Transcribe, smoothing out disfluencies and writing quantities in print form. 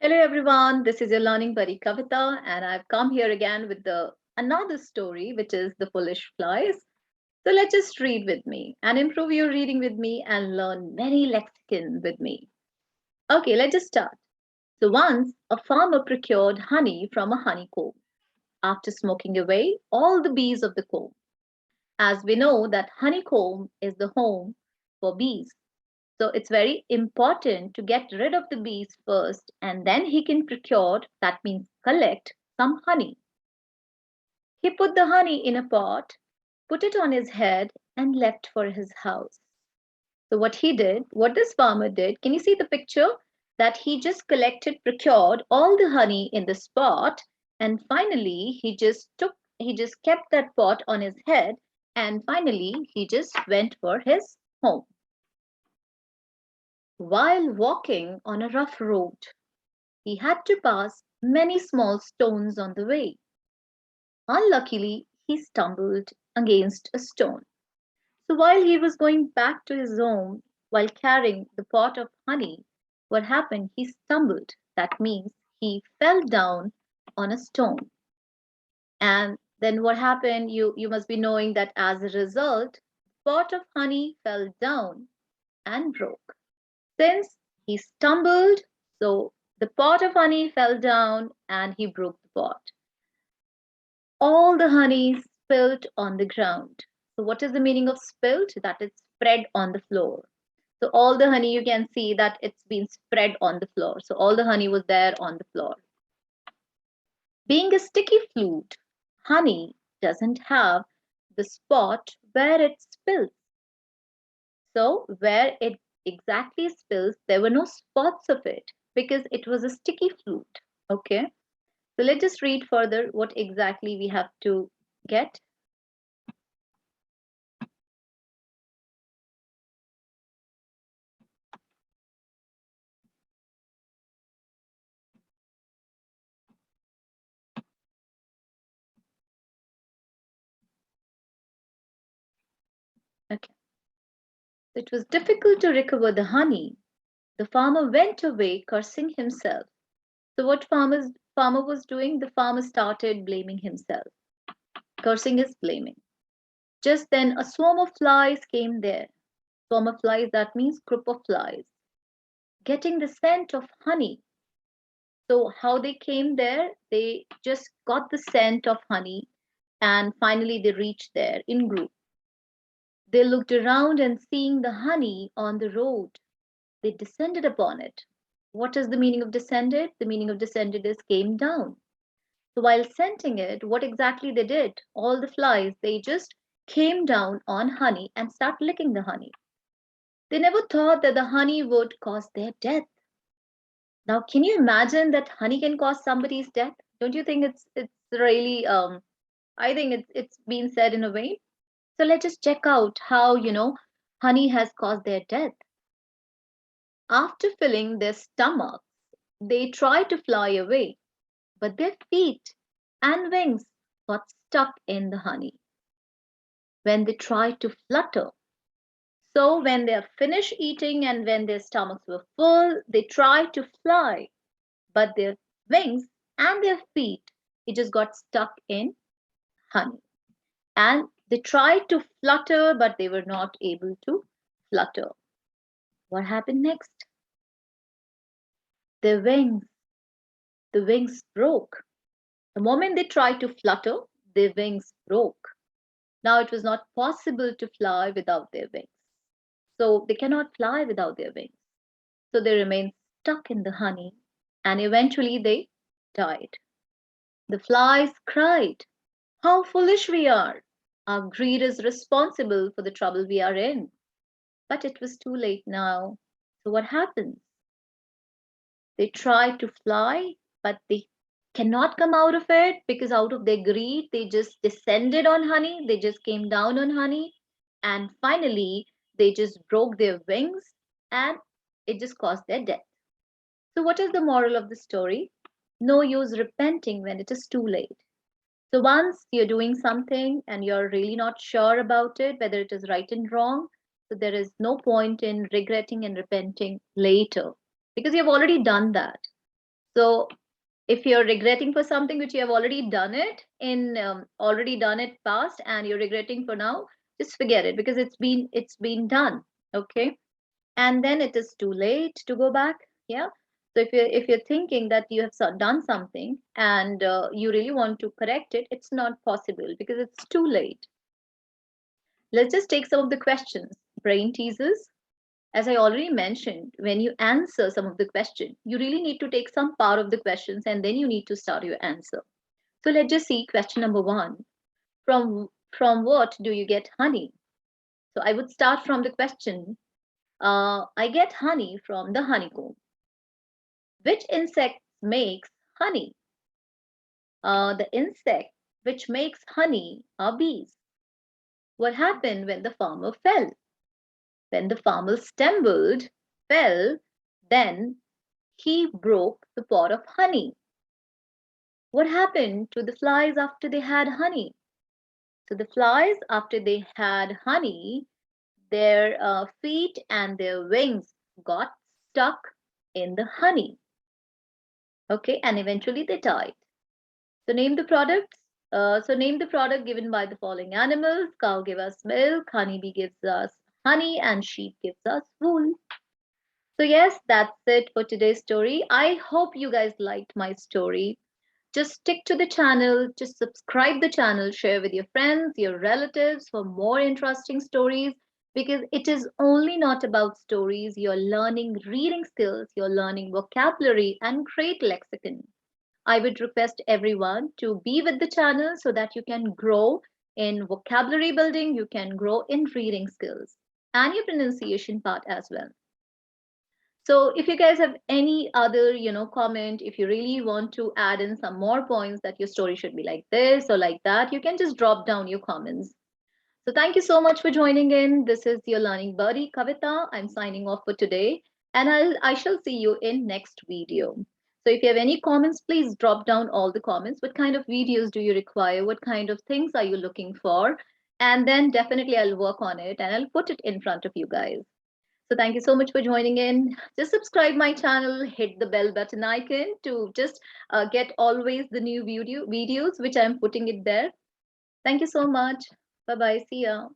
Hello everyone, this is your learning buddy Kavita, and I've come here again with the another story, which is The Foolish Flies. So let's just read with me and improve your reading with me and learn many lexicon with me. Okay, let's just start. So once a farmer procured honey from a honeycomb after smoking away all the bees of the comb. As we know that honeycomb is the home for bees. So it's very important to get rid of the bees first, and then he can procure, that means collect, some honey. He put the honey in a pot, put it on his head, and left for his house. So what he did, what this farmer did, can you see the picture? That he just collected, procured all the honey in the pot, and finally he just kept that pot on his head, and finally he just went for his home. While walking on a rough road, he had to pass many small stones on the way. Unluckily, he stumbled against a stone. So while he was going back to his home while carrying the pot of honey, what happened? He stumbled. That means he fell down on a stone. And then what happened? You must be knowing that as a result, pot of honey fell down and broke. Since he stumbled, so the pot of honey fell down and he broke the pot. All the honey spilled on the ground. So, what is the meaning of spilled? That is spread on the floor. So, all the honey you can see that it's been spread on the floor. So, all the honey was there on the floor. Being a sticky fluid, honey doesn't have the spot where it spills. So, where it exactly spills, there were no spots of it because it was a sticky fluid. Okay. So, let's just read further what exactly we have to get. Okay. It was difficult to recover the honey. The farmer went away cursing himself. So what farmer was doing? The farmer started blaming himself. Cursing is blaming. Just then a swarm of flies came there. Swarm of flies, that means group of flies. Getting the scent of honey. So how they came there? They just got the scent of honey and finally they reached there in group. They looked around and seeing the honey on the road, they descended upon it. What is the meaning of descended? The meaning of descended is came down. So while scenting it, what exactly they did? All the flies, they just came down on honey and start licking the honey. They never thought that the honey would cause their death. Now, can you imagine that honey can cause somebody's death? Don't you think it's really I think it's been said in a way. So let's just check out how honey has caused their death. After filling their stomachs, they tried to fly away, but their feet and wings got stuck in the honey when they tried to flutter. So, when they are finished eating and when their stomachs were full, they tried to fly, but their wings and their feet, it just got stuck in honey. And they tried to flutter, but they were not able to flutter. What happened next? Their wings, the wings broke. The moment they tried to flutter, their wings broke. Now it was not possible to fly without their wings. So they cannot fly without their wings. So they remained stuck in the honey and eventually they died. The flies cried, "How foolish we are! Our greed is responsible for the trouble we are in." But it was too late now. So what happens? They try to fly, but they cannot come out of it because out of their greed, they just descended on honey, they just came down on honey, and finally, they just broke their wings and it just caused their death. So, what is the moral of the story? No use repenting when it is too late. So, once you're doing something and you're really not sure about it, whether it is right and wrong, so there is no point in regretting and repenting later because you've already done that. So if you're regretting for something which you have already done it in already done it past and you're regretting for now, just forget it because it's been done. Okay. And then it is too late to go back. Yeah. So if you're thinking that you have done something and you really want to correct it, it's not possible because it's too late. Let's just take some of the questions. Brain teasers. As I already mentioned, when you answer some of the question, you really need to take some part of the questions and then you need to start your answer. So let's just see question number one. From what do you get honey? So I would start from the question. I get honey from the honeycomb. Which insect makes honey? The insect which makes honey are bees. What happened when the farmer fell? When the farmer stumbled, fell, then he broke the pot of honey. What happened to the flies after they had honey? So the flies, after they had honey, their feet and their wings got stuck in the honey. Okay, and eventually they died. So name the products. Name the product given by the following animals. Cow gives us milk, honeybee gives us honey, and sheep gives us wool. So yes, that's it for today's story. I hope you guys liked my story. Just stick to the channel, just subscribe the channel, share with your friends, your relatives for more interesting stories because it is only not about stories. You're learning reading skills, you're learning vocabulary and great lexicon. I would request everyone to be with the channel so that you can grow in vocabulary building, you can grow in reading skills and your pronunciation part as well. So if you guys have any other, comment, if you really want to add in some more points that your story should be like this or like that, you can just drop down your comments. So thank you so much for joining in. This is your learning buddy Kavita. I'm signing off for today and I shall see you in next video. So if you have any comments, please drop down all the comments. What kind of videos do you require? What kind of things are you looking for? And then definitely I'll work on it and I'll put it in front of you guys. So thank you so much for joining in. Just subscribe my channel, hit the bell button icon to just get always the new videos which I'm putting it there. Thank you so much. Bye bye. See ya.